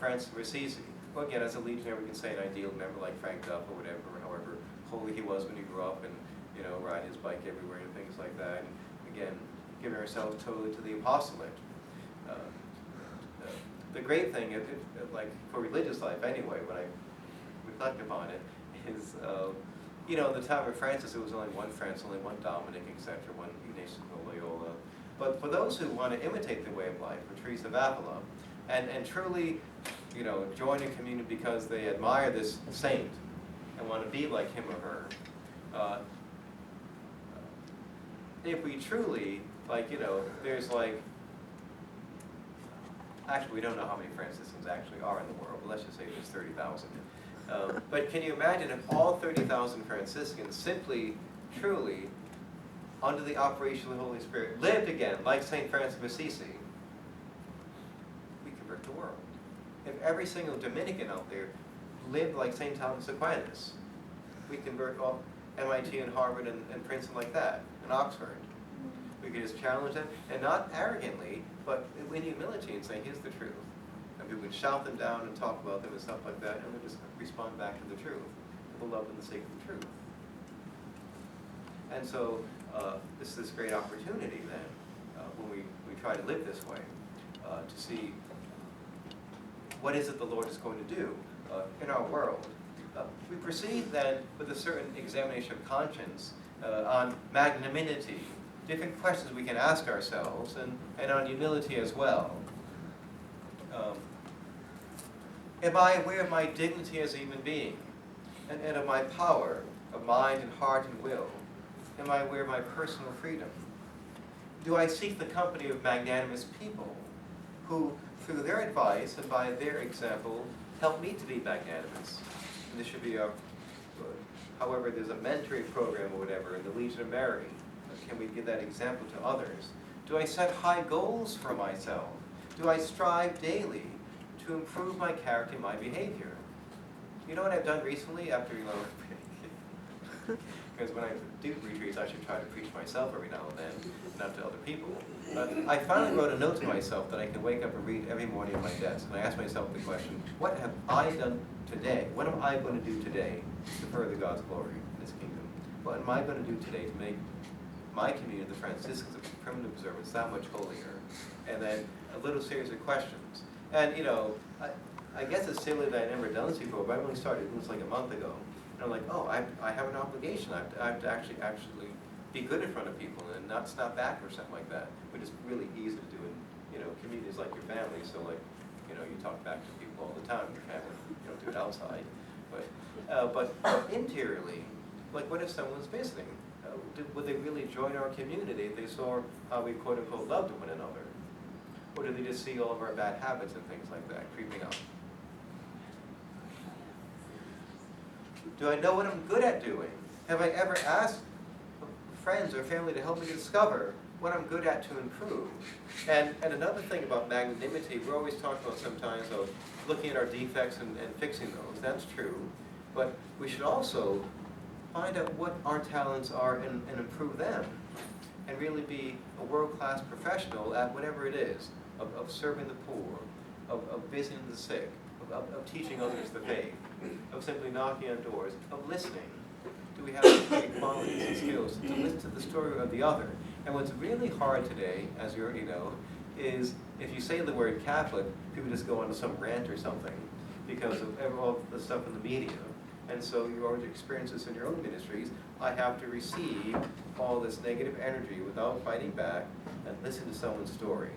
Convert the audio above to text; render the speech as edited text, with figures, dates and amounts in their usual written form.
Francis of Assisi. Well, again, as a legionnaire, we can say an ideal member like Frank Duff or whatever, or however holy he was when he grew up, and ride his bike everywhere and things like that. And again, giving ourselves totally to the apostolate. The great thing, like for religious life anyway, when I reflect upon it, is in the time of Francis, there was only one Francis, only one Dominic, etc., one Ignatius of Loyola. But for those who want to imitate the way of life, for Teresa of Avila, and truly, join a community because they admire this saint and want to be like him or her. If we truly, there's actually we don't know how many Franciscans actually are in the world, but let's just say there's 30,000. But can you imagine if all 30,000 Franciscans simply, truly, under the operation of the Holy Spirit, lived again like St. Francis of Assisi? We convert the world. If every single Dominican out there lived like St. Thomas Aquinas, we convert all MIT and Harvard and Princeton like that, and Oxford. We could just challenge them, and not arrogantly, but in humility, and say, here's the truth. And we would shout them down and talk about them and stuff like that, and we'd just respond back to the truth, the love and the sake of the truth. And so this is this great opportunity then, when we try to live this way, to see what is it the Lord is going to do in our world. We proceed then with a certain examination of conscience on magnanimity, different questions we can ask ourselves, and on humility as well. Am I aware of my dignity as a human being, and of my power of mind and heart and will? Am I aware of my personal freedom? Do I seek the company of magnanimous people who, through their advice and by their example, help me to be magnanimous? And this should be however, there's a mentoring program or whatever in the Legion of Mary. Can we give that example to others? Do I set high goals for myself? Do I strive daily to improve my character and my behavior? You know what I've done recently after, because when I do retreats, I should try to preach myself every now and then, not to other people. But I finally wrote a note to myself that I can wake up and read every morning at my desk. And I ask myself the question, what have I done today? What am I going to do today to further God's glory in His kingdom? What am I going to do today to make my community, the Franciscans of primitive observance, that much holier? And then a little series of questions. And I guess it's silly that I never done this before, but I only started doing this like a month ago. And I'm like, oh, I have an obligation. I have to actually be good in front of people and not snap back or something like that, which is really easy to do in communities like your family. So you talk back to people all the time in your family. You don't do it outside. But interiorly, like what if someone's visiting? Would they really join our community if they saw how we quote unquote loved one another? Or do they just see all of our bad habits and things like that creeping up? Do I know what I'm good at doing? Have I ever asked friends or family to help me discover what I'm good at to improve? And another thing about magnanimity, we're always talking about sometimes of looking at our defects and fixing those. That's true. But we should also find out what our talents are and improve them. And really be a world-class professional at whatever it is, of serving the poor, of visiting the sick, of teaching others the faith, of simply knocking on doors, of listening. Do we have the great qualities and skills to listen to the story of the other? And what's really hard today, as you already know, is if you say the word Catholic, people just go on some rant or something because of all the stuff in the media. And so you already experience this in your own ministries. I have to receive all this negative energy without fighting back and listen to someone's story.